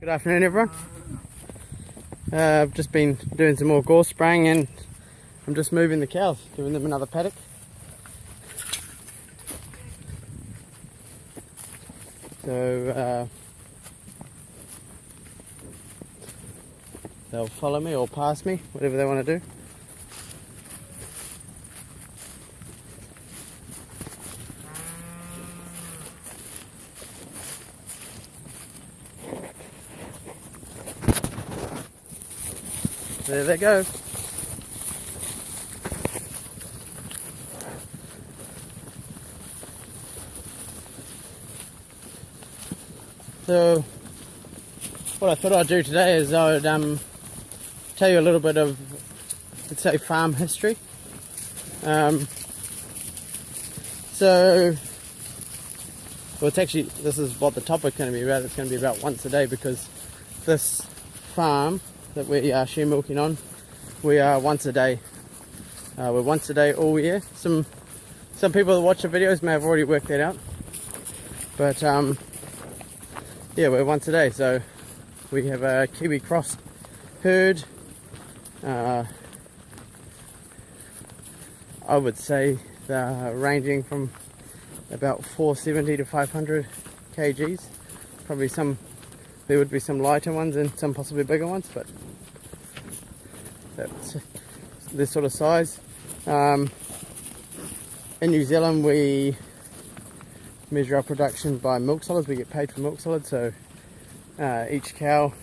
Good afternoon, everyone. I've just been doing some more gorse spraying and I'm just moving the cows, giving them another paddock. So they'll follow me or pass me, whatever they want to do. There they go. So what I thought I'd do today is I would tell you a little bit of, let's say, farm history. Well, it's actually, this is what the topic's going to be about. It's going to be about once a day, because this farm that we are share milking on, we are once a day. We're once a day all year. Some people that watch the videos may have already worked that out, but yeah, we're once a day. So we have a Kiwi cross herd. I would say they're ranging from about 470 to 500 kgs. Probably there would be some lighter ones and some possibly bigger ones, but that's this sort of size. In New Zealand, we measure our production by milk solids. We get paid for milk solids, so each cow,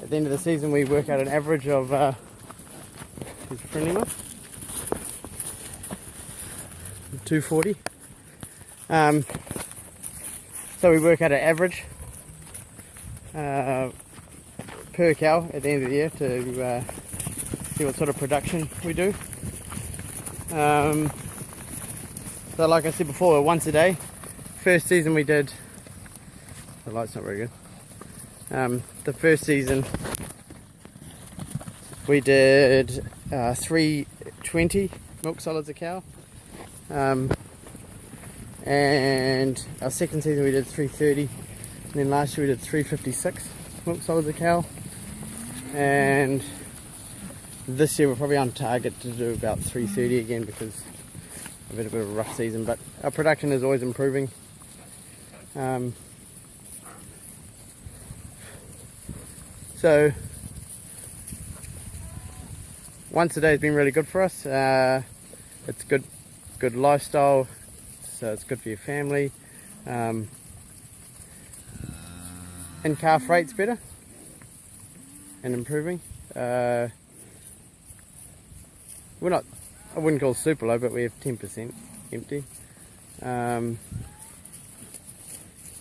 at the end of the season, we work out an average of here's a friendly one, 240. So we work out an average per cow at the end of the year to see what sort of production we do. So like I said before, once a day. First season we did, the light's not very good. The first season we did 320 milk solids a cow. And our second season we did 330, and then last year we did 356 milk solids a cow, and this year we're probably on target to do about 330 again, because we've had a bit of a rough season, but our production is always improving. So once a day has been really good for us. It's good lifestyle. So it's good for your family, and calf rate's better and improving. I wouldn't call super low, but we have 10% empty.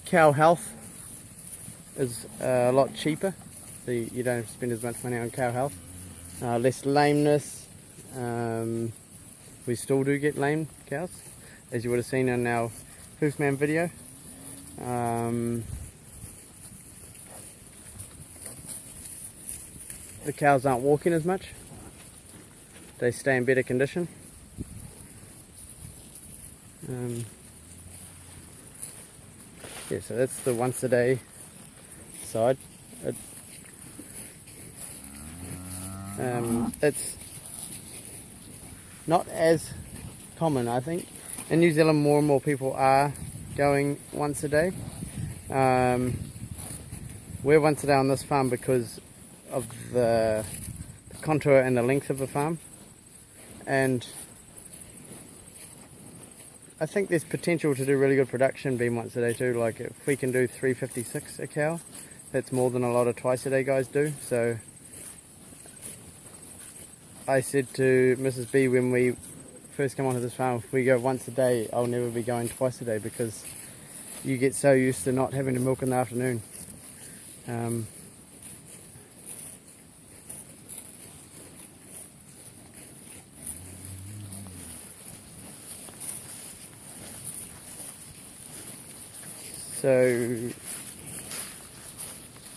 Cow health is a lot cheaper, so you don't have to spend as much money on cow health. Less lameness. We still do get lame cows, as you would have seen in our Hoofman video. The cows aren't walking as much. They stay in better condition. Yeah, so that's the once a day side. It's not as common, I think. In New Zealand, more and more people are going once a day. We're once a day on this farm because of the contour and the length of the farm, and I think there's potential to do really good production being once a day too. Like if we can do 356 a cow, that's more than a lot of twice a day guys do. So I said to Mrs. B when we first come onto this farm, if we go once a day, I'll never be going twice a day, because you get so used to not having to milk in the afternoon. So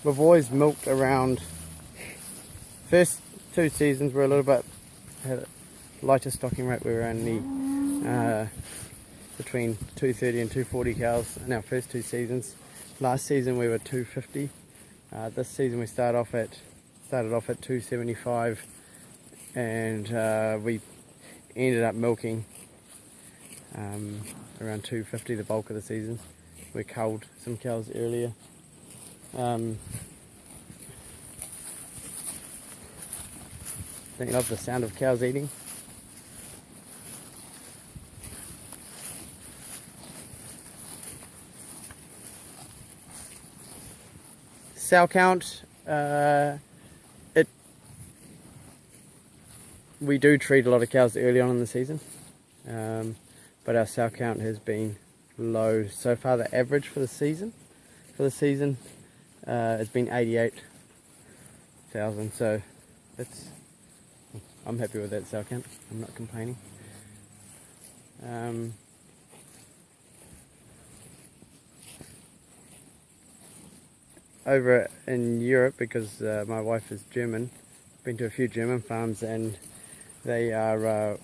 we've always milked around, first 2 seasons were a little bit, had a lighter stocking rate. We were only between 230 and 240 cows in our first 2 seasons. Last season we were 250. This season we started off at 275, and we ended up milking around 250 the bulk of the season. We culled some cows earlier. Don't you love the sound of cows eating? Sow count, we do treat a lot of cows early on in the season, but our sow count has been low so far. The average for the season has been 88,000, so I'm happy with that sow count. I'm not complaining. Over in Europe, because my wife is German, been to a few German farms, and they are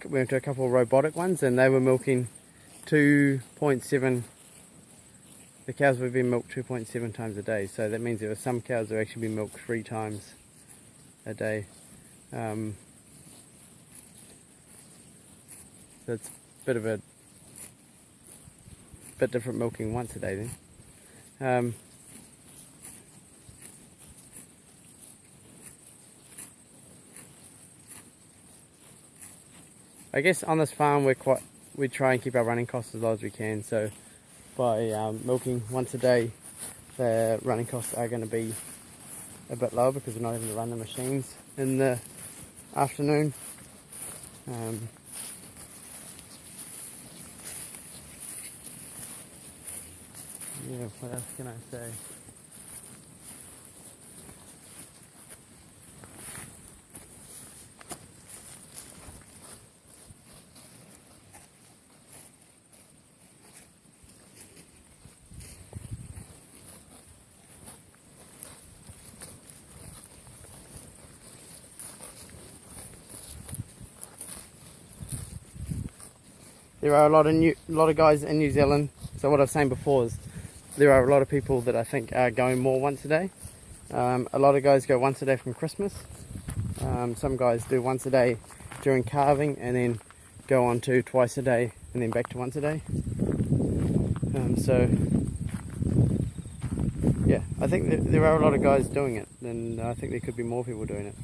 we went to a couple of robotic ones, and they were milking 2.7. The cows would be milked 2.7 times a day, so that means there were some cows that actually be milked 3 times a day. That's a bit different milking once a day then. I guess on this farm we try and keep our running costs as low as we can, so by milking once a day the running costs are going to be a bit lower because we're not having to run the machines in the afternoon. Yeah, what else can I say? There are a lot of guys in New Zealand. So what I was saying before is there are a lot of people that I think are going more once a day. A lot of guys go once a day from Christmas. Some guys do once a day during calving, and then go on to twice a day, and then back to once a day. So yeah, I think there are a lot of guys doing it, and I think there could be more people doing it.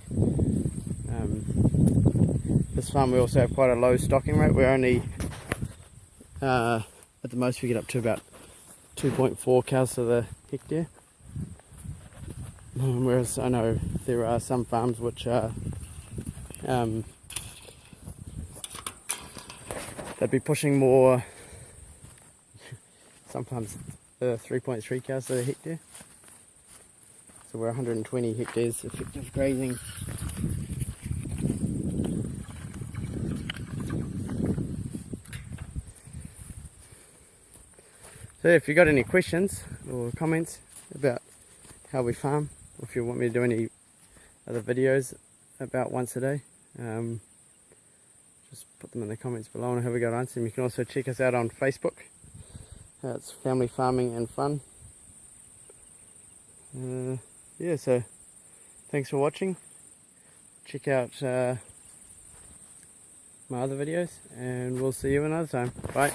This farm we also have quite a low stocking rate. We're only at the most we get up to about 2.4 cows to the hectare, whereas I know there are some farms which are they'd be pushing more, sometimes 3.3 cows to the hectare. So we're 120 hectares effective grazing. So if you got any questions or comments about how we farm, or if you want me to do any other videos about once a day, just put them in the comments below and I'll have a go at answering them. You can also check us out on Facebook. It's Family Farming and Fun. Yeah, so thanks for watching. Check out my other videos, and we'll see you another time. Bye.